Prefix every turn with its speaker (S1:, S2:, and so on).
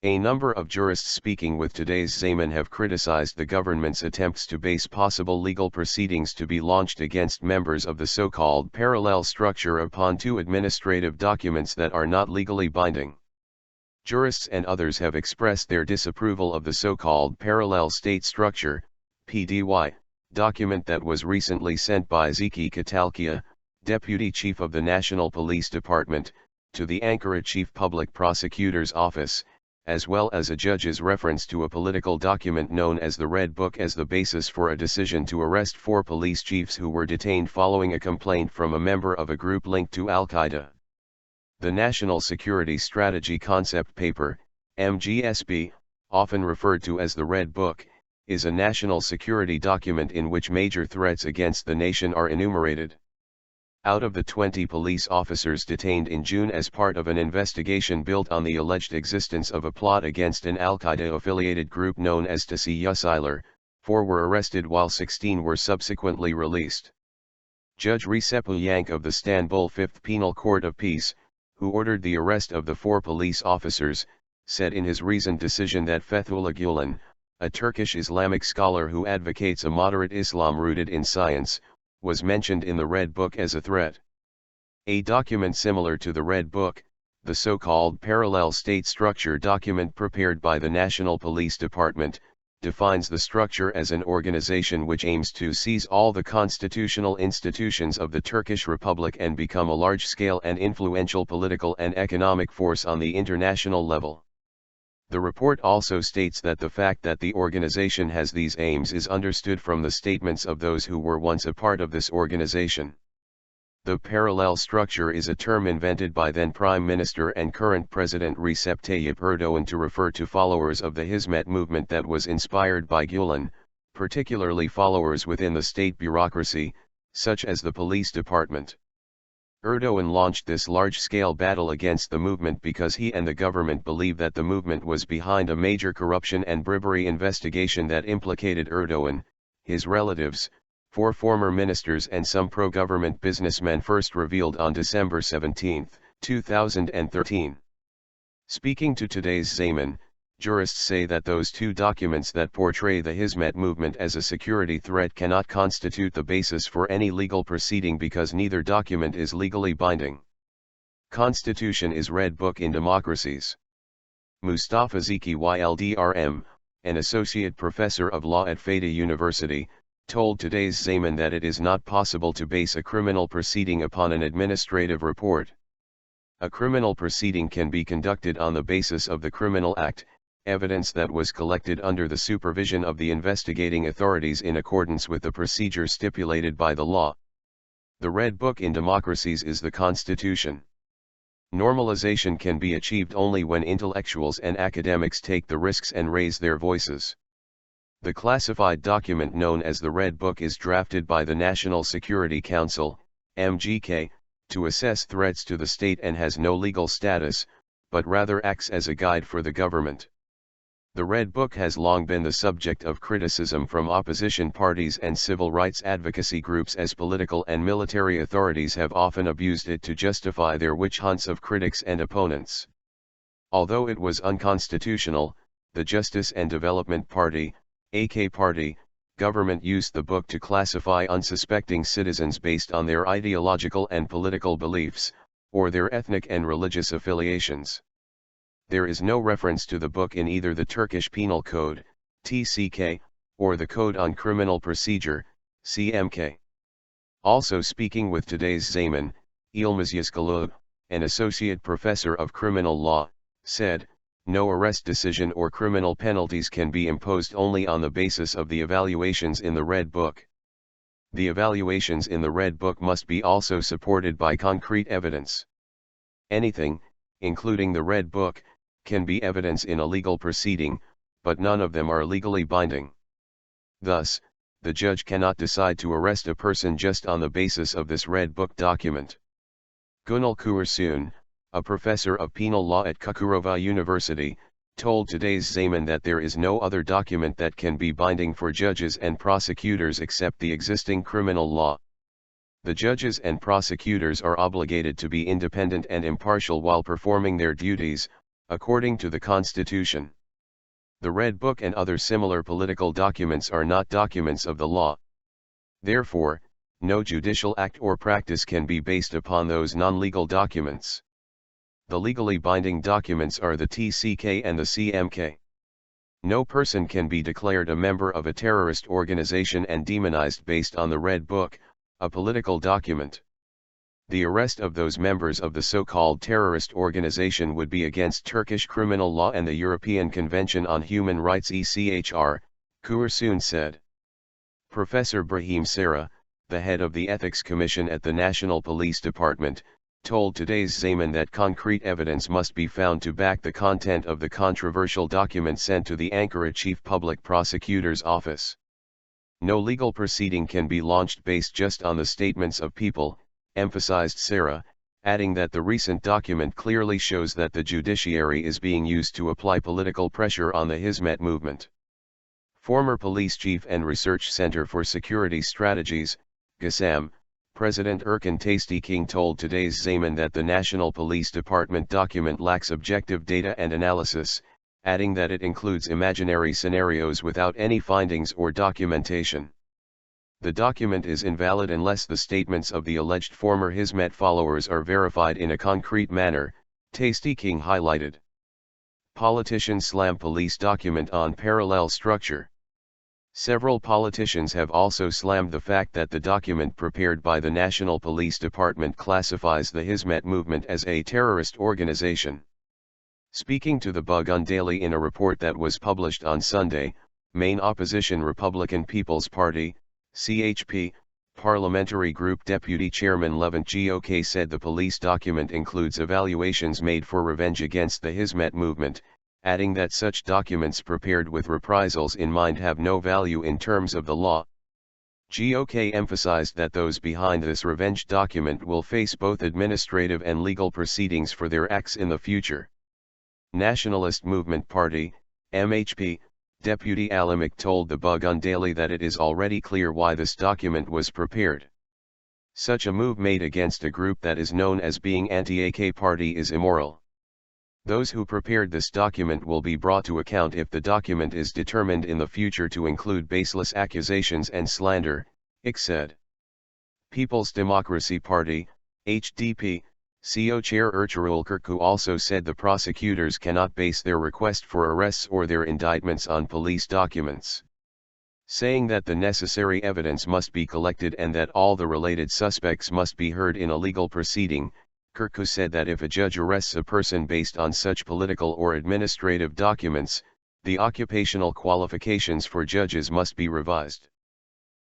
S1: A number of jurists speaking with today's Zaman have criticized the government's attempts to base possible legal proceedings to be launched against members of the so-called parallel structure upon two administrative documents that are not legally binding. Jurists and others have expressed their disapproval of the so-called parallel state structure, PDY, document that was recently sent by Zeki Çatalkaya, Deputy Chief of the National Police Department, to the Ankara Chief Public Prosecutor's Office, as well as a judge's reference to a political document known as the Red Book as the basis for a decision to arrest 4 police chiefs who were detained following a complaint from a member of a group linked to al-Qaeda. The National Security Strategy Concept Paper, MGSB, often referred to as the Red Book, is a national security document in which major threats against the nation are enumerated. Out of the 20 police officers detained in June as part of an investigation built on the alleged existence of a plot against an al-Qaeda-affiliated group known as Prosecutor, 4 were arrested while 16 were subsequently released. Judge Recep Uyank of the Istanbul Fifth Penal Court of Peace, who ordered the arrest of the 4 police officers, said in his recent decision that Fethullah Gulen, a Turkish Islamic scholar who advocates a moderate Islam rooted in science, was mentioned in the Red Book as a threat. A document similar to the Red Book, the so-called parallel state structure document prepared by the National Police Department, defines the structure as an organization which aims to seize all the constitutional institutions of the Turkish Republic and become a large-scale and influential political and economic force on the international level. The report also states that the fact that the organization has these aims is understood from the statements of those who were once a part of this organization. The parallel structure is a term invented by then Prime Minister and current President Recep Tayyip Erdogan to refer to followers of the Hizmet movement that was inspired by Gulen, particularly followers within the state bureaucracy, such as the police department. Erdogan launched this large-scale battle against the movement because he and the government believe that the movement was behind a major corruption and bribery investigation that implicated Erdogan, his relatives, 4 former ministers and some pro-government businessmen, first revealed on December 17, 2013. Speaking to today's Zaman, jurists say that those 2 documents that portray the Hizmet movement as a security threat cannot constitute the basis for any legal proceeding because neither document is legally binding. Constitution is Red Book in democracies. Mustafa Zeki Yldrm, an associate professor of law at FETA University, told today's Zaman that it is not possible to base a criminal proceeding upon an administrative report. A criminal proceeding can be conducted on the basis of the criminal act, evidence that was collected under the supervision of the investigating authorities in accordance with the procedure stipulated by the law. The Red Book in democracies is the Constitution. Normalization can be achieved only when intellectuals and academics take the risks and raise their voices. The classified document known as the Red Book is drafted by the National Security Council, MGK, to assess threats to the state and has no legal status, but rather acts as a guide for the government. The Red Book has long been the subject of criticism from opposition parties and civil rights advocacy groups, as political and military authorities have often abused it to justify their witch hunts of critics and opponents. Although it was unconstitutional, the Justice and Development Party, AK Party, government used the book to classify unsuspecting citizens based on their ideological and political beliefs, or their ethnic and religious affiliations. There is no reference to the book in either the Turkish Penal Code, TCK, or the Code on Criminal Procedure, CMK. Also speaking with today's Zaman, Yılmaz Yazıcıoğlu, an associate professor of criminal law, said, "No arrest decision or criminal penalties can be imposed only on the basis of the evaluations in the Red Book. The evaluations in the Red Book must be also supported by concrete evidence. Anything, including the Red Book, can be evidence in a legal proceeding, but none of them are legally binding. Thus, the judge cannot decide to arrest a person just on the basis of this Red Book document." Gunal Kursun, a professor of penal law at Çukurova University, told today's Zaman that there is no other document that can be binding for judges and prosecutors except the existing criminal law. The judges and prosecutors are obligated to be independent and impartial while performing their duties, according to the Constitution. The Red Book and other similar political documents are not documents of the law. Therefore, no judicial act or practice can be based upon those non-legal documents. The legally binding documents are the TCK and the CMK. No person can be declared a member of a terrorist organization and demonized based on the Red Book, a political document. The arrest of those members of the so-called terrorist organization would be against Turkish criminal law and the European Convention on Human Rights ECHR, Kursun said. Professor Brahim Sara, the head of the Ethics Commission at the National Police Department, told today's Zaman that concrete evidence must be found to back the content of the controversial document sent to the Ankara Chief Public Prosecutor's Office. No legal proceeding can be launched based just on the statements of people, emphasized Sara, adding that the recent document clearly shows that the judiciary is being used to apply political pressure on the Hizmet movement. Former Police Chief and Research Center for Security Strategies, GSAM, President Erkan Tastyking told today's Zaman that the National Police Department document lacks objective data and analysis, adding that it includes imaginary scenarios without any findings or documentation. The document is invalid unless the statements of the alleged former Hizmet followers are verified in a concrete manner, Tastyking highlighted. Politicians slam police document on parallel structure. Several politicians have also slammed the fact that the document prepared by the National Police Department classifies the Hizmet movement as a terrorist organization. Speaking to the Bugün Daily in a report that was published on Sunday, main opposition Republican People's Party, CHP, Parliamentary Group Deputy Chairman Levent Gök said the police document includes evaluations made for revenge against the Hizmet movement, adding that such documents prepared with reprisals in mind have no value in terms of the law. Gök emphasized that those behind this revenge document will face both administrative and legal proceedings for their acts in the future. Nationalist Movement Party, MHP, Deputy Alimak told the Bugün Daily that it is already clear why this document was prepared. Such a move made against a group that is known as being anti-AK party is immoral. Those who prepared this document will be brought to account if the document is determined in the future to include baseless accusations and slander, IK said. People's Democracy Party, HDP, CO Chair Ertuğrul Kürkü also said the prosecutors cannot base their request for arrests or their indictments on police documents. Saying that the necessary evidence must be collected and that all the related suspects must be heard in a legal proceeding, Kürkü said that if a judge arrests a person based on such political or administrative documents, the occupational qualifications for judges must be revised.